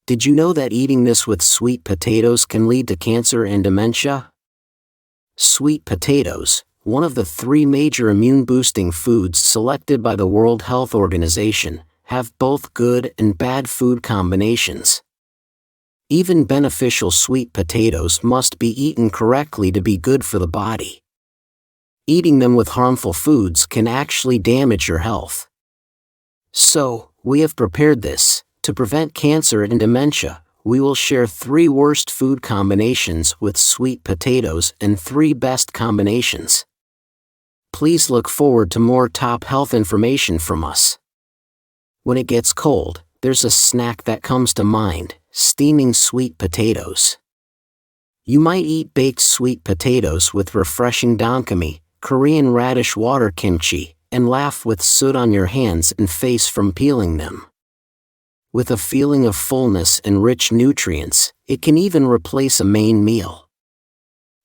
Did you know that eating this with sweet potatoes can lead to cancer and dementia? Sweet potatoes, one of the 3 major immune-boosting foods selected by the World Health Organization, have both good and bad food combinations. Even beneficial sweet potatoes must be eaten correctly to be good for the body. Eating them with harmful foods can actually damage your health. So, we have prepared this. To prevent cancer and dementia, we will share 3 worst food combinations with sweet potatoes and 3 best combinations. Please look forward to more top health information from us. When it gets cold, there's a snack that comes to mind: steaming sweet potatoes. You might eat baked sweet potatoes with refreshing donkami, Korean radish water kimchi, and laugh with soot on your hands and face from peeling them. With a feeling of fullness and rich nutrients, it can even replace a main meal.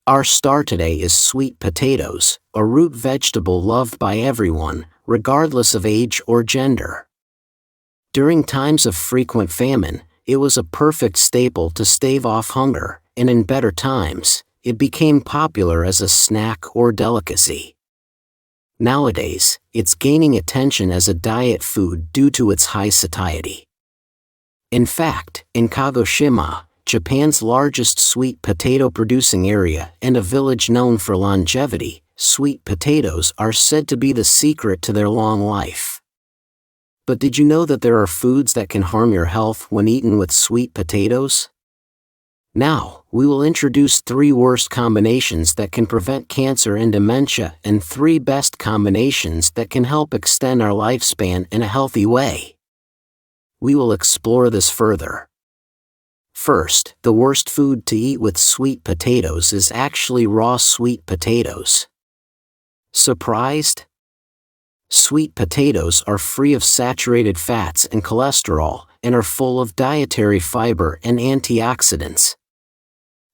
Our star today is sweet potatoes, a root vegetable loved by everyone, regardless of age or gender. During times of frequent famine, it was a perfect staple to stave off hunger, and in better times, it became popular as a snack or delicacy. Nowadays, it's gaining attention as a diet food due to its high satiety. In fact, in Kagoshima, Japan's largest sweet potato producing area and a village known for longevity, sweet potatoes are said to be the secret to their long life. But did you know that there are foods that can harm your health when eaten with sweet potatoes? Now, we will introduce 3 worst combinations that can prevent cancer and dementia and 3 best combinations that can help extend our lifespan in a healthy way. We will explore this further. First, the worst food to eat with sweet potatoes is actually raw sweet potatoes. Surprised? Sweet potatoes are free of saturated fats and cholesterol, and are full of dietary fiber and antioxidants.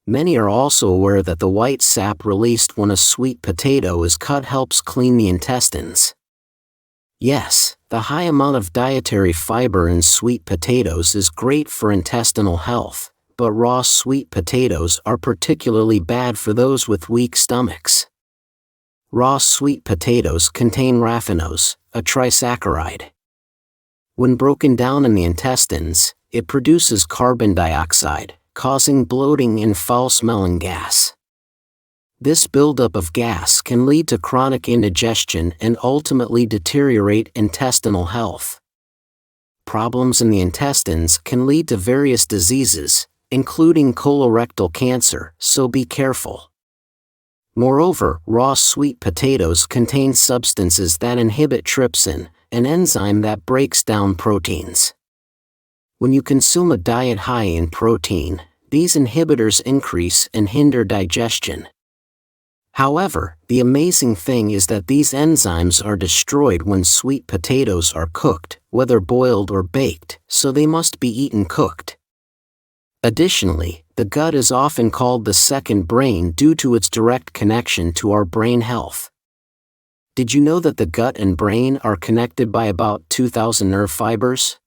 Many are also aware that the white sap released when a sweet potato is cut helps clean the intestines. Yes, the high amount of dietary fiber in sweet potatoes is great for intestinal health, but raw sweet potatoes are particularly bad for those with weak stomachs. Raw sweet potatoes contain raffinose, a trisaccharide. When broken down in the intestines, it produces carbon dioxide, causing bloating and foul-smelling gas. This buildup of gas can lead to chronic indigestion and ultimately deteriorate intestinal health. Problems in the intestines can lead to various diseases, including colorectal cancer, so be careful. Moreover, raw sweet potatoes contain substances that inhibit trypsin, an enzyme that breaks down proteins. When you consume a diet high in protein, these inhibitors increase and hinder digestion. However, the amazing thing is that these enzymes are destroyed when sweet potatoes are cooked, whether boiled or baked, so they must be eaten cooked. Additionally, the gut is often called the second brain due to its direct connection to our brain health. Did you know that the gut and brain are connected by about 2,000 nerve fibers?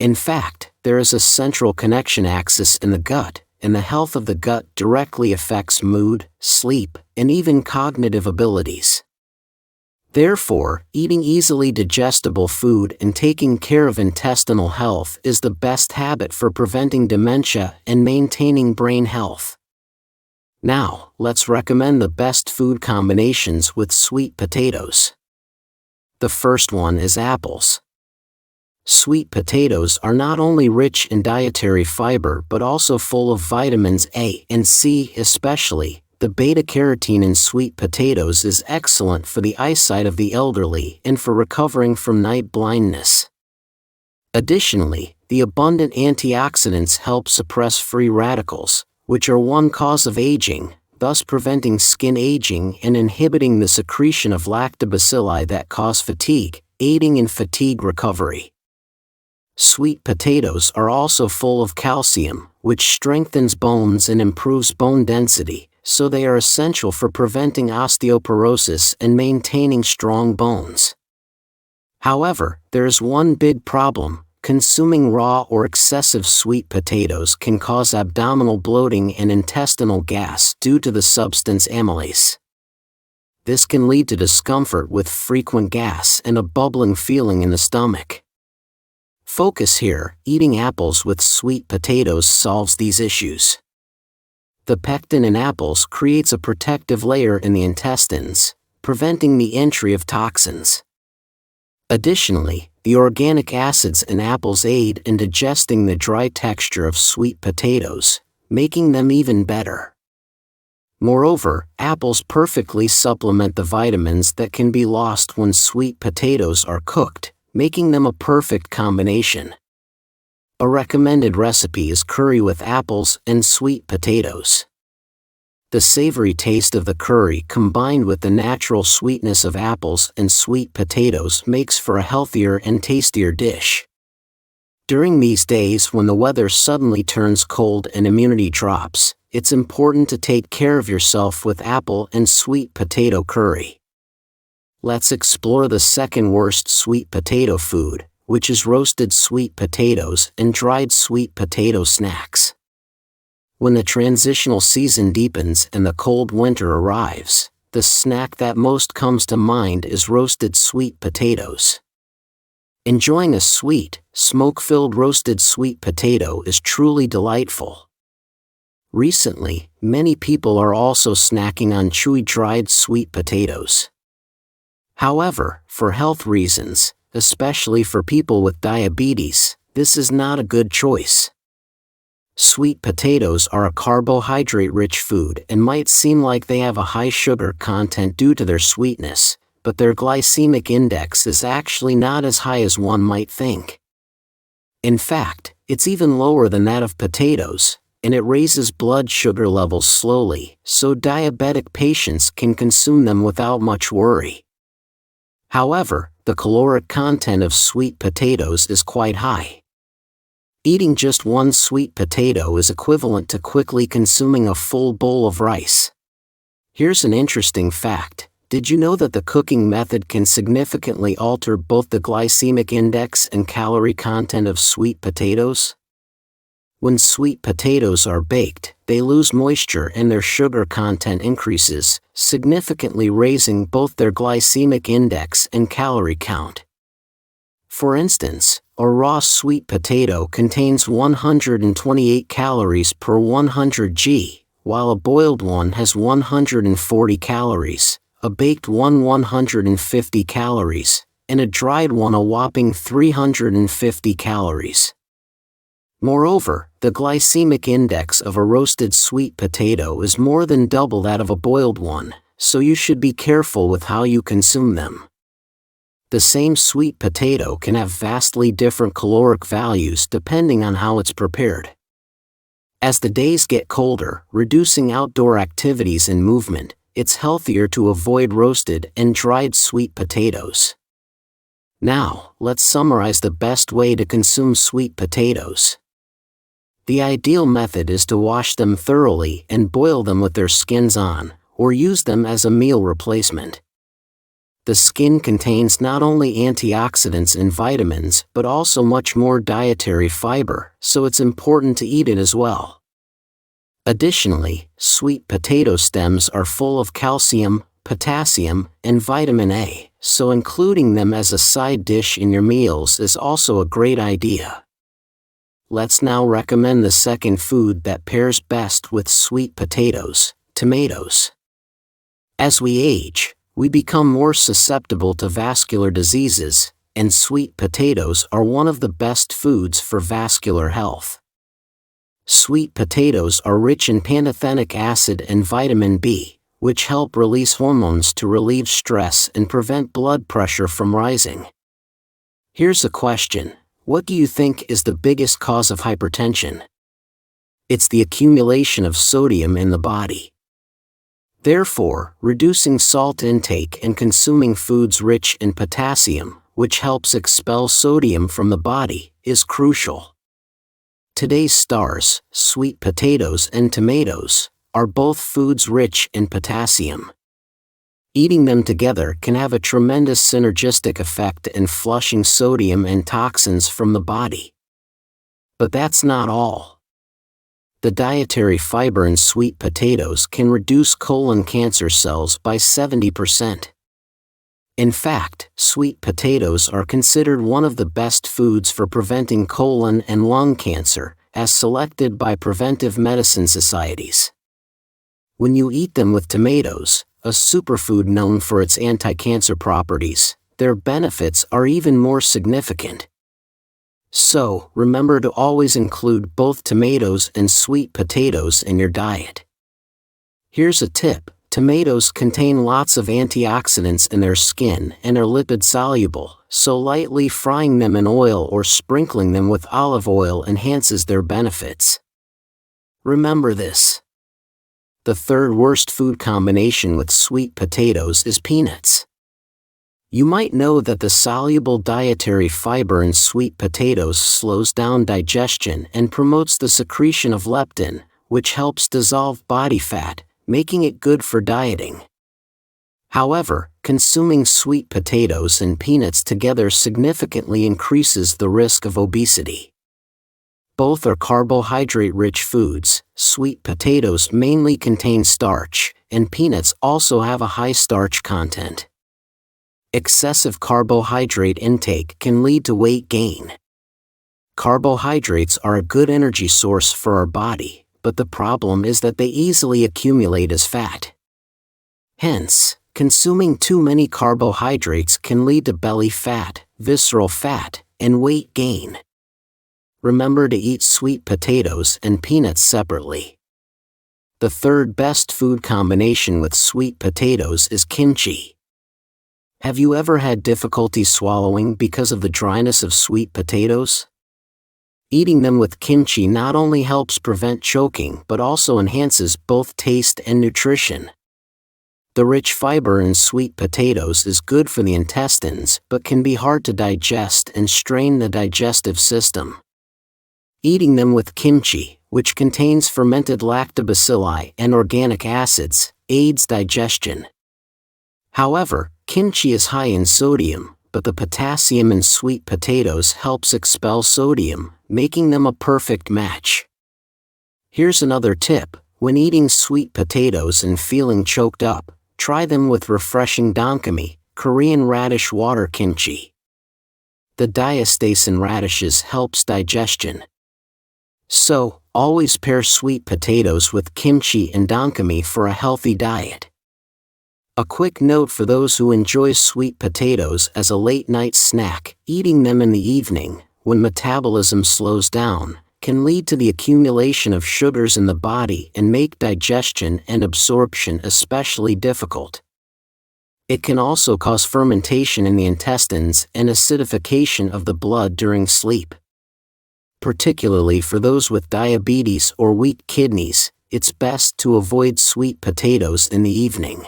In fact, there is a central connection axis in the gut, and the health of the gut directly affects mood, sleep, and even cognitive abilities. Therefore, eating easily digestible food and taking care of intestinal health is the best habit for preventing dementia and maintaining brain health. Now, let's recommend the best food combinations with sweet potatoes. The first one is apples. Sweet potatoes are not only rich in dietary fiber but also full of vitamins A and C especially. The beta-carotene in sweet potatoes is excellent for the eyesight of the elderly and for recovering from night blindness. Additionally, the abundant antioxidants help suppress free radicals, which are one cause of aging, thus preventing skin aging and inhibiting the secretion of lactobacilli that cause fatigue, aiding in fatigue recovery. Sweet potatoes are also full of calcium, which strengthens bones and improves bone density, so they are essential for preventing osteoporosis and maintaining strong bones. However, there is one big problem: consuming raw or excessive sweet potatoes can cause abdominal bloating and intestinal gas due to the substance amylase. This can lead to discomfort with frequent gas and a bubbling feeling in the stomach. Focus here: eating apples with sweet potatoes solves these issues. The pectin in apples creates a protective layer in the intestines, preventing the entry of toxins. Additionally, the organic acids in apples aid in digesting the dry texture of sweet potatoes, making them even better. Moreover, apples perfectly supplement the vitamins that can be lost when sweet potatoes are cooked, making them a perfect combination. A recommended recipe is curry with apples and sweet potatoes. The savory taste of the curry combined with the natural sweetness of apples and sweet potatoes makes for a healthier and tastier dish. During these days when the weather suddenly turns cold and immunity drops, it's important to take care of yourself with apple and sweet potato curry. Let's explore the second worst sweet potato food, which is roasted sweet potatoes and dried sweet potato snacks. When the transitional season deepens and the cold winter arrives, the snack that most comes to mind is roasted sweet potatoes. Enjoying a sweet, smoke-filled roasted sweet potato is truly delightful. Recently, many people are also snacking on chewy dried sweet potatoes. However, for health reasons, especially for people with diabetes, this is not a good choice. Sweet potatoes are a carbohydrate-rich food and might seem like they have a high sugar content due to their sweetness, but their glycemic index is actually not as high as one might think. In fact, it's even lower than that of potatoes, and it raises blood sugar levels slowly, so diabetic patients can consume them without much worry. However, the caloric content of sweet potatoes is quite high. Eating just one sweet potato is equivalent to quickly consuming a full bowl of rice. Here's an interesting fact: did you know that the cooking method can significantly alter both the glycemic index and calorie content of sweet potatoes? When sweet potatoes are baked, they lose moisture and their sugar content increases, significantly raising both their glycemic index and calorie count. For instance, a raw sweet potato contains 128 calories per 100 g, while a boiled one has 140 calories, a baked one 150 calories, and a dried one a whopping 350 calories. Moreover, the glycemic index of a roasted sweet potato is more than double that of a boiled one, so you should be careful with how you consume them. The same sweet potato can have vastly different caloric values depending on how it's prepared. As the days get colder, reducing outdoor activities and movement, it's healthier to avoid roasted and dried sweet potatoes. Now, let's summarize the best way to consume sweet potatoes. The ideal method is to wash them thoroughly and boil them with their skins on, or use them as a meal replacement. The skin contains not only antioxidants and vitamins but also much more dietary fiber, so it's important to eat it as well. Additionally, sweet potato stems are full of calcium, potassium, and vitamin A, so including them as a side dish in your meals is also a great idea. Let's now recommend the second food that pairs best with sweet potatoes: tomatoes. As we age, we become more susceptible to vascular diseases, and sweet potatoes are one of the best foods for vascular health. Sweet potatoes are rich in pantothenic acid and vitamin B, which help release hormones to relieve stress and prevent blood pressure from rising. Here's a question: what do you think is the biggest cause of hypertension? It's the accumulation of sodium in the body. Therefore, reducing salt intake and consuming foods rich in potassium, which helps expel sodium from the body, is crucial. Today's stars, sweet potatoes and tomatoes, are both foods rich in potassium. Eating them together can have a tremendous synergistic effect in flushing sodium and toxins from the body. But that's not all. The dietary fiber in sweet potatoes can reduce colon cancer cells by 70%. In fact, sweet potatoes are considered one of the best foods for preventing colon and lung cancer, as selected by preventive medicine societies. When you eat them with tomatoes, a superfood known for its anti-cancer properties, their benefits are even more significant. So, remember to always include both tomatoes and sweet potatoes in your diet. Here's a tip: tomatoes contain lots of antioxidants in their skin and are lipid-soluble, so lightly frying them in oil or sprinkling them with olive oil enhances their benefits. Remember this. The third worst food combination with sweet potatoes is peanuts. You might know that the soluble dietary fiber in sweet potatoes slows down digestion and promotes the secretion of leptin, which helps dissolve body fat, making it good for dieting. However, consuming sweet potatoes and peanuts together significantly increases the risk of obesity. Both are carbohydrate-rich foods. Sweet potatoes mainly contain starch, and peanuts also have a high starch content. Excessive carbohydrate intake can lead to weight gain. Carbohydrates are a good energy source for our body, but the problem is that they easily accumulate as fat. Hence, consuming too many carbohydrates can lead to belly fat, visceral fat, and weight gain. Remember to eat sweet potatoes and peanuts separately. The third best food combination with sweet potatoes is kimchi. Have you ever had difficulty swallowing because of the dryness of sweet potatoes? Eating them with kimchi not only helps prevent choking but also enhances both taste and nutrition. The rich fiber in sweet potatoes is good for the intestines but can be hard to digest and strain the digestive system. Eating them with kimchi, which contains fermented lactobacilli and organic acids, aids digestion. However, kimchi is high in sodium, but the potassium in sweet potatoes helps expel sodium, making them a perfect match. Here's another tip: when eating sweet potatoes and feeling choked up, try them with refreshing donkami, Korean radish water kimchi. The diastase in radishes helps digestion. So, always pair sweet potatoes with kimchi and donkami for a healthy diet. A quick note for those who enjoy sweet potatoes as a late-night snack: eating them in the evening, when metabolism slows down, can lead to the accumulation of sugars in the body and make digestion and absorption especially difficult. It can also cause fermentation in the intestines and acidification of the blood during sleep. Particularly for those with diabetes or weak kidneys, it's best to avoid sweet potatoes in the evening.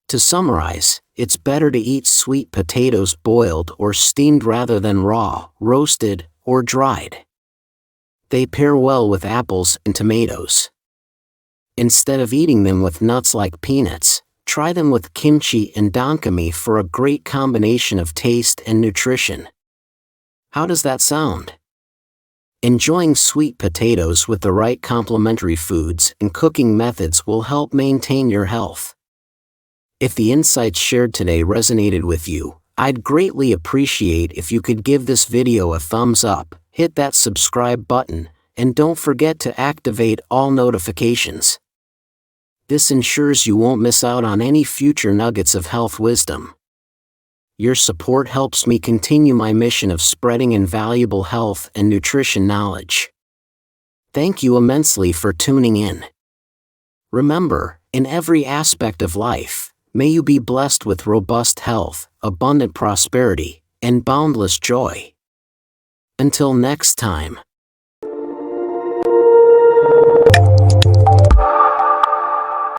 To summarize, it's better to eat sweet potatoes boiled or steamed rather than raw, roasted, or dried. They pair well with apples and tomatoes. Instead of eating them with nuts like peanuts, try them with kimchi and donkami for a great combination of taste and nutrition. How does that sound? Enjoying sweet potatoes with the right complementary foods and cooking methods will help maintain your health. If the insights shared today resonated with you, I'd greatly appreciate if you could give this video a thumbs up, hit that subscribe button, and don't forget to activate all notifications. This ensures you won't miss out on any future nuggets of health wisdom. Your support helps me continue my mission of spreading invaluable health and nutrition knowledge. Thank you immensely for tuning in. Remember, in every aspect of life, may you be blessed with robust health, abundant prosperity, and boundless joy. Until next time.